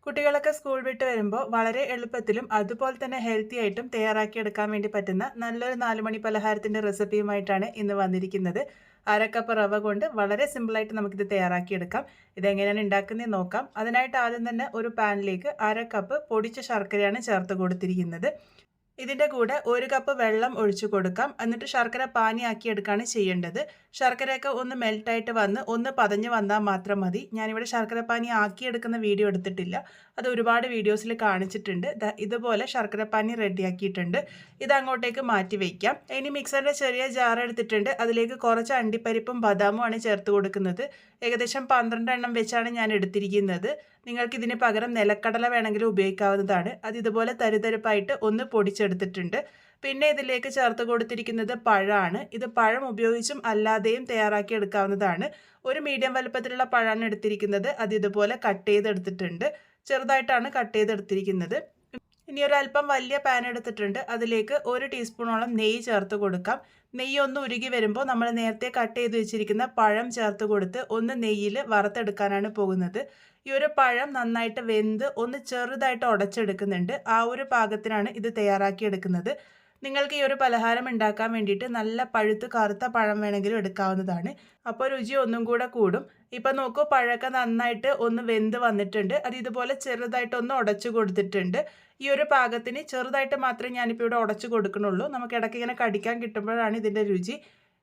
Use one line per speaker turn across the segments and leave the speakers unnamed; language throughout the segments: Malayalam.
കുട്ടികളൊക്കെ സ്കൂൾ വിട്ട് വരുമ്പോൾ വളരെ എളുപ്പത്തിലും അതുപോലെ തന്നെ ഹെൽത്തി ആയിട്ടും തയ്യാറാക്കിയെടുക്കാൻ വേണ്ടി പറ്റുന്ന നല്ലൊരു 4 മണി പലഹാരത്തിൻ്റെ റെസിപ്പിയുമായിട്ടാണ് ഇന്ന് വന്നിരിക്കുന്നത്. അര കപ്പ് റവ കൊണ്ട് വളരെ സിമ്പിളായിട്ട് നമുക്കിത് തയ്യാറാക്കിയെടുക്കാം. ഇതെങ്ങനെയാണ് ഉണ്ടാക്കുന്നതെന്ന് നോക്കാം. അതിനായിട്ട് ആദ്യം തന്നെ ഒരു പാനിലേക്ക് അര കപ്പ് പൊടിച്ച ശർക്കരയാണ് ചേർത്ത് കൊടുത്തിരിക്കുന്നത്. ഇതിൻ്റെ കൂടെ 1 കപ്പ് വെള്ളം ഒഴിച്ചു കൊടുക്കാം. എന്നിട്ട് ശർക്കര പാനിയാക്കി എടുക്കുകയാണ് ചെയ്യേണ്ടത്. ശർക്കരയൊക്കെ ഒന്ന് മെൽറ്റായിട്ട് വന്ന് ഒന്ന് പതഞ്ഞ് വന്നാൽ മാത്രം മതി. ഞാനിവിടെ ശർക്കര പാനി ആക്കിയെടുക്കുന്ന വീഡിയോ എടുത്തിട്ടില്ല. അത് ഒരുപാട് വീഡിയോസിൽ കാണിച്ചിട്ടുണ്ട്. ഇതുപോലെ ശർക്കര പാനി റെഡിയാക്കിയിട്ടുണ്ട്. ഇത് അങ്ങോട്ടേക്ക് മാറ്റി വയ്ക്കാം. ഇനി മിക്സറിൻ്റെ ചെറിയ ജാർ എടുത്തിട്ടുണ്ട്. അതിലേക്ക് കുറച്ച് അണ്ടിപ്പരിപ്പും ബദാമുമാണ് ചേർത്ത് കൊടുക്കുന്നത്. ഏകദേശം 12 എണ്ണം വെച്ചാണ് ഞാൻ എടുത്തിരിക്കുന്നത്. നിങ്ങൾക്ക് ഇതിന് പകരം നിലക്കടല വേണമെങ്കിലും ഉപയോഗിക്കാവുന്നതാണ്. അത് ഇതുപോലെ തരിതരിപ്പായിട്ട് ഒന്ന് പൊടിച്ചെടുത്തിട്ടുണ്ട്. പിന്നെ ഇതിലേക്ക് ചേർത്ത് കൊടുത്തിരിക്കുന്നത് പഴമാണ്. ഇത് പഴം ഉപയോഗിച്ചും അല്ലാതെയും തയ്യാറാക്കി എടുക്കാവുന്നതാണ്. ഒരു മീഡിയം വലുപ്പത്തിലുള്ള പഴമാണ് എടുത്തിരിക്കുന്നത്. അത് ഇതുപോലെ കട്ട് ചെയ്തെടുത്തിട്ടുണ്ട്. ചെറുതായിട്ടാണ് കട്ട് ചെയ്തെടുത്തിരിക്കുന്നത്. ഇനി ഒരല്പം വലിയ പാൻ എടുത്തിട്ടുണ്ട്. അതിലേക്ക് 1 ടീസ്പൂണോളം നെയ്യ് ചേർത്ത് കൊടുക്കാം. നെയ്യ് ഒന്ന് ഉരുകി വരുമ്പോൾ നമ്മൾ നേരത്തെ കട്ട് ചെയ്ത് വെച്ചിരിക്കുന്ന പഴം ചേർത്ത് കൊടുത്ത് ഒന്ന് നെയ്യിൽ വറുത്തെടുക്കാനാണ് പോകുന്നത്. ഈ ഒരു പഴം നന്നായിട്ട് വെന്ത് ഒന്ന് ചെറുതായിട്ട് ഉടച്ചെടുക്കുന്നുണ്ട്. ആ ഒരു പാകത്തിനാണ് ഇത് തയ്യാറാക്കിയെടുക്കുന്നത്. നിങ്ങൾക്ക് ഈ ഒരു പലഹാരം ഉണ്ടാക്കാൻ വേണ്ടിയിട്ട് നല്ല പഴുത്ത് കറുത്ത പഴം വേണമെങ്കിലും എടുക്കാവുന്നതാണ്. അപ്പോൾ രുചി ഒന്നും കൂടെ കൂടും. ഇപ്പം നോക്കൂ, പഴമൊക്കെ നന്നായിട്ട് ഒന്ന് വെന്ത് വന്നിട്ടുണ്ട്. അത് ഇതുപോലെ ചെറുതായിട്ടൊന്ന് ഉടച്ചു കൊടുത്തിട്ടുണ്ട്. ഈ ഒരു പാകത്തിന് ചെറുതായിട്ട് മാത്രമേ ഞാനിപ്പോൾ ഇവിടെ ഉടച്ചു കൊടുക്കണുള്ളൂ. നമുക്ക് ഇടയ്ക്ക് ഇങ്ങനെ കടിക്കാൻ കിട്ടുമ്പോഴാണ് ഇതിൻ്റെ രുചി.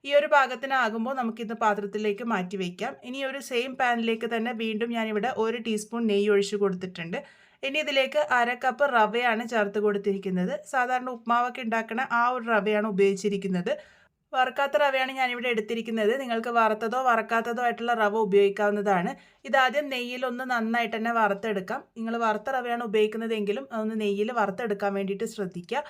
ഈ ഒരു പാകത്തിനാകുമ്പോൾ നമുക്കിത് പാത്രത്തിലേക്ക് മാറ്റി വയ്ക്കാം. ഇനി ഒരു സെയിം പാനിലേക്ക് തന്നെ വീണ്ടും ഞാനിവിടെ 1 ടീസ്പൂൺ നെയ്യ് ഒഴിച്ചു കൊടുത്തിട്ടുണ്ട്. ഇനി ഇതിലേക്ക് അര കപ്പ് റവയാണ് ചേർത്ത് കൊടുത്തിരിക്കുന്നത്. സാധാരണ ഉപ്മാവൊക്കെ ഉണ്ടാക്കുന്ന ആ ഒരു റവയാണ് ഉപയോഗിച്ചിരിക്കുന്നത്. വറുക്കാത്ത റവയാണ് ഞാനിവിടെ എടുത്തിരിക്കുന്നത്. നിങ്ങൾക്ക് വറുത്തതോ വറക്കാത്തതോ ആയിട്ടുള്ള റവ ഉപയോഗിക്കാവുന്നതാണ്. ഇതാദ്യം നെയ്യിലൊന്ന് നന്നായിട്ട് തന്നെ വറുത്തെടുക്കാം. നിങ്ങൾ വറുത്ത റവയാണ് ഉപയോഗിക്കുന്നതെങ്കിലും അതൊന്ന് നെയ്യിൽ വറുത്തെടുക്കാൻ വേണ്ടിയിട്ട് ശ്രദ്ധിക്കുക.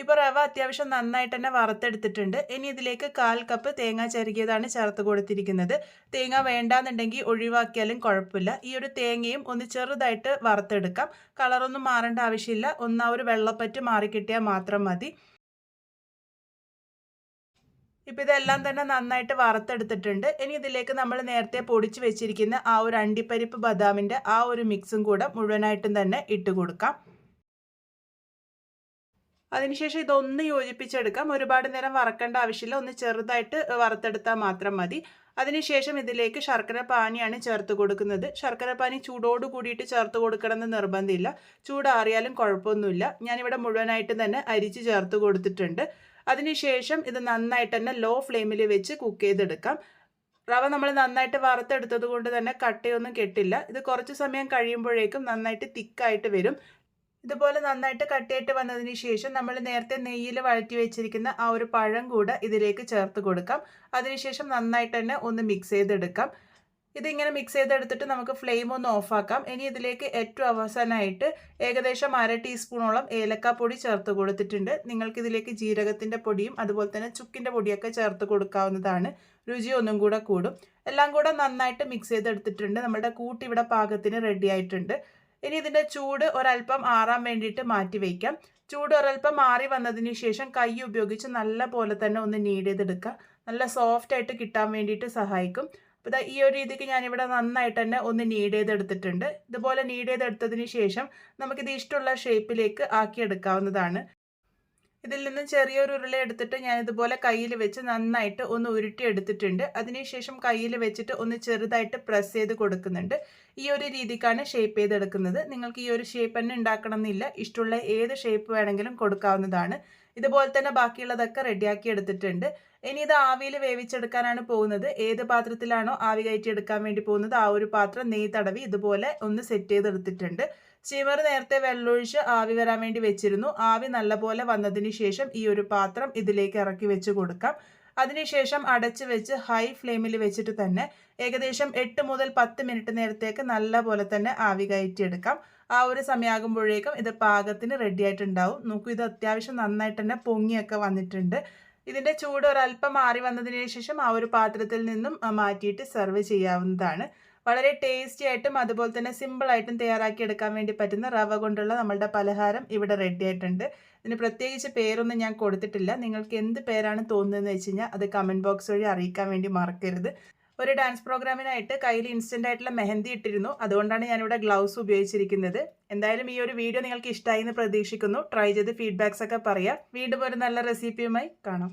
ഇപ്പോൾ റവ അത്യാവശ്യം നന്നായിട്ട് തന്നെ വറുത്തെടുത്തിട്ടുണ്ട്. ഇനി ഇതിലേക്ക് 1/4 കപ്പ് തേങ്ങ ചിരകിയതാണ് ചേർത്ത് കൊടുത്തിരിക്കുന്നത്. തേങ്ങ വേണ്ടാന്നുണ്ടെങ്കിൽ ഒഴിവാക്കിയാലും കുഴപ്പമില്ല. ഈ ഒരു തേങ്ങയും ഒന്ന് ചെറുതായിട്ട് വറുത്തെടുക്കാം. കളറൊന്നും മാറേണ്ട ആവശ്യമില്ല. ഒന്ന് ആ ഒരു വെള്ളപ്പറ്റ് മാറിക്കിട്ടിയാൽ മാത്രം മതി. ഇപ്പോൾ ഇതെല്ലാം തന്നെ നന്നായിട്ട് വറുത്തെടുത്തിട്ടുണ്ട്. ഇനി ഇതിലേക്ക് നമ്മൾ നേരത്തെ പൊടിച്ച് വെച്ചിരിക്കുന്ന ആ ഒരു അണ്ടിപ്പരിപ്പ് ബദാമിൻ്റെ ആ ഒരു മിക്സും കൂടെ മുഴുവനായിട്ടും തന്നെ ഇട്ട് കൊടുക്കാം. അതിനുശേഷം ഇതൊന്ന് യോജിപ്പിച്ചെടുക്കാം. ഒരുപാട് നേരം വറക്കേണ്ട ആവശ്യമില്ല. ഒന്ന് ചെറുതായിട്ട് വറുത്തെടുത്താൽ മാത്രം മതി. അതിനുശേഷം ഇതിലേക്ക് ശർക്കര പാനിയാണ് ചേർത്ത് കൊടുക്കുന്നത്. ശർക്കര പാനി ചൂടോട് കൂടിയിട്ട് ചേർത്ത് കൊടുക്കണമെന്ന് നിർബന്ധമില്ല. ചൂടാറിയാലും കുഴപ്പമൊന്നുമില്ല. ഞാനിവിടെ മുഴുവനായിട്ട് തന്നെ അരിച്ച് ചേർത്ത് കൊടുത്തിട്ടുണ്ട്. അതിനുശേഷം ഇത് നന്നായിട്ട് തന്നെ ലോ ഫ്ലെയിമിൽ വെച്ച് കുക്ക് ചെയ്തെടുക്കാം. റവ നമ്മൾ നന്നായിട്ട് വറുത്തെടുത്തത് കൊണ്ട് തന്നെ കട്ടയൊന്നും കെട്ടില്ല. ഇത് കുറച്ച് സമയം കഴിയുമ്പോഴേക്കും നന്നായിട്ട് തിക്കായിട്ട് വരും. ഇതുപോലെ നന്നായിട്ട് കട്ടിയായിട്ട് വന്നതിന് ശേഷം നമ്മൾ നേരത്തെ നെയ്യിൽ വഴറ്റി വെച്ചിരിക്കുന്ന ആ ഒരു പഴം കൂടെ ഇതിലേക്ക് ചേർത്ത് കൊടുക്കാം. അതിനുശേഷം നന്നായിട്ട് തന്നെ ഒന്ന് മിക്സ് ചെയ്തെടുക്കാം. ഇതിങ്ങനെ മിക്സ് ചെയ്തെടുത്തിട്ട് നമുക്ക് ഫ്ലെയിം ഒന്ന് ഓഫാക്കാം. ഇനി ഇതിലേക്ക് ഏറ്റവും അവസാനമായിട്ട് ഏകദേശം 1/2 ടീസ്പൂണോളം ഏലക്കാപ്പൊടി ചേർത്ത് കൊടുത്തിട്ടുണ്ട്. നിങ്ങൾക്കിതിലേക്ക് ജീരകത്തിൻ്റെ പൊടിയും അതുപോലെ തന്നെ ചുക്കിൻ്റെ പൊടിയൊക്കെ ചേർത്ത് കൊടുക്കാവുന്നതാണ്. രുചി ഒന്നും കൂടെ കൂടും. എല്ലാം കൂടെ നന്നായിട്ട് മിക്സ് ചെയ്തെടുത്തിട്ടുണ്ട്. നമ്മുടെ കൂട്ട് ഇവിടെ പാകത്തിന് റെഡി ആയിട്ടുണ്ട്. ഇനി ഇതിൻ്റെ ചൂട് ഒരല്പം ആറാൻ വേണ്ടിയിട്ട് മാറ്റി വയ്ക്കാം. ചൂട് ഒരല്പം മാറി വന്നതിന് ശേഷം കൈ ഉപയോഗിച്ച് നല്ല പോലെ തന്നെ ഒന്ന് നീഡ് ചെയ്തെടുക്കുക. നല്ല സോഫ്റ്റ് ആയിട്ട് കിട്ടാൻ വേണ്ടിയിട്ട് സഹായിക്കും. അപ്പോൾ ഈ ഒരു രീതിക്ക് ഞാനിവിടെ നന്നായിട്ട് തന്നെ ഒന്ന് നീഡ് ചെയ്തെടുത്തിട്ടുണ്ട്. ഇതുപോലെ നീഡ് ചെയ്തെടുത്തതിന് ശേഷം നമുക്കിത് ഇഷ്ടമുള്ള ഷേപ്പിലേക്ക് ആക്കിയെടുക്കാവുന്നതാണ്. ഇതിൽ നിന്നും ചെറിയൊരു ഉരുള എടുത്തിട്ട് ഞാനിതുപോലെ കയ്യിൽ വെച്ച് നന്നായിട്ട് ഒന്ന് ഉരുട്ടി എടുത്തിട്ടുണ്ട്. അതിനുശേഷം കയ്യിൽ വെച്ചിട്ട് ഒന്ന് ചെറുതായിട്ട് പ്രസ് ചെയ്ത് കൊടുക്കുന്നുണ്ട്. ഈ ഒരു രീതിക്കാണ് ഷേപ്പ് ചെയ്തെടുക്കുന്നത്. നിങ്ങൾക്ക് ഈ ഒരു ഷേപ്പ് തന്നെ ഉണ്ടാക്കണം എന്നില്ല. ഇഷ്ടമുള്ള ഏത് ഷേപ്പ് വേണമെങ്കിലും കൊടുക്കാവുന്നതാണ്. ഇതുപോലെ തന്നെ ബാക്കിയുള്ളതൊക്കെ റെഡിയാക്കി എടുത്തിട്ടുണ്ട്. ഇനി ഇത് ആവിയിൽ വേവിച്ചെടുക്കാനാണ് പോകുന്നത്. ഏത് പാത്രത്തിലാണോ ആവി കയറ്റി എടുക്കാൻ വേണ്ടി പോകുന്നത് ആ ഒരു പാത്രം നെയ്യ് തടവി ഇതുപോലെ ഒന്ന് സെറ്റ് ചെയ്തെടുത്തിട്ടുണ്ട്. സ്റ്റീമർ നേരത്തെ വെള്ളമൊഴിച്ച് ആവി വരാൻ വേണ്ടി വെച്ചിരുന്നു. ആവി നല്ലപോലെ വന്നതിന് ശേഷം ഈ ഒരു പാത്രം ഇതിലേക്ക് ഇറക്കി വെച്ച് കൊടുക്കാം. അതിനുശേഷം അടച്ച് വെച്ച് ഹൈ ഫ്ലെയിമിൽ വെച്ചിട്ട് തന്നെ ഏകദേശം 8 മുതൽ 10 മിനിറ്റ് നേരത്തേക്ക് നല്ല പോലെ തന്നെ ആവി കയറ്റിയെടുക്കാം. ആ ഒരു സമയമാകുമ്പോഴേക്കും ഇത് പാകത്തിന് റെഡി ആയിട്ടുണ്ടാവും. നോക്കൂ, ഇത് അത്യാവശ്യം നന്നായിട്ട് തന്നെ പൊങ്ങിയൊക്കെ വന്നിട്ടുണ്ട്. ഇതിൻ്റെ ചൂട് ഒരല്പം മാറി വന്നതിന് ശേഷം ആ ഒരു പാത്രത്തിൽ നിന്നും മാറ്റിയിട്ട് സെർവ് ചെയ്യാവുന്നതാണ്. വളരെ ടേസ്റ്റി ആയിട്ടും അതുപോലെ തന്നെ സിമ്പിളായിട്ടും തയ്യാറാക്കിയെടുക്കാൻ വേണ്ടി പറ്റുന്ന റവ കൊണ്ടുള്ള നമ്മളുടെ പലഹാരം ഇവിടെ റെഡി ആയിട്ടുണ്ട്. ഇതിന് പ്രത്യേകിച്ച് പേരൊന്നും ഞാൻ കൊടുത്തിട്ടില്ല. നിങ്ങൾക്ക് എന്ത് പേരാണ് തോന്നുന്നതെന്ന് വെച്ച് കഴിഞ്ഞാൽ അത് കമൻറ്റ് ബോക്സ് വഴി അറിയിക്കാൻ വേണ്ടി മറക്കരുത്. ഒരു ഡാൻസ് പ്രോഗ്രാമിനായിട്ട് കയ്യിൽ ഇൻസ്റ്റൻ്റ് ആയിട്ടുള്ള മെഹന്തി ഇട്ടിരുന്നു. അതുകൊണ്ടാണ് ഞാനിവിടെ ഗ്ലൗസ് ഉപയോഗിച്ചിരിക്കുന്നത്. എന്തായാലും ഈ ഒരു വീഡിയോ നിങ്ങൾക്ക് ഇഷ്ടമായി എന്ന് പ്രതീക്ഷിക്കുന്നു. ട്രൈ ചെയ്ത് ഫീഡ്ബാക്സ് ഒക്കെ പറയാം. വീണ്ടും ഒരു നല്ല റെസിപ്പിയുമായി കാണാം.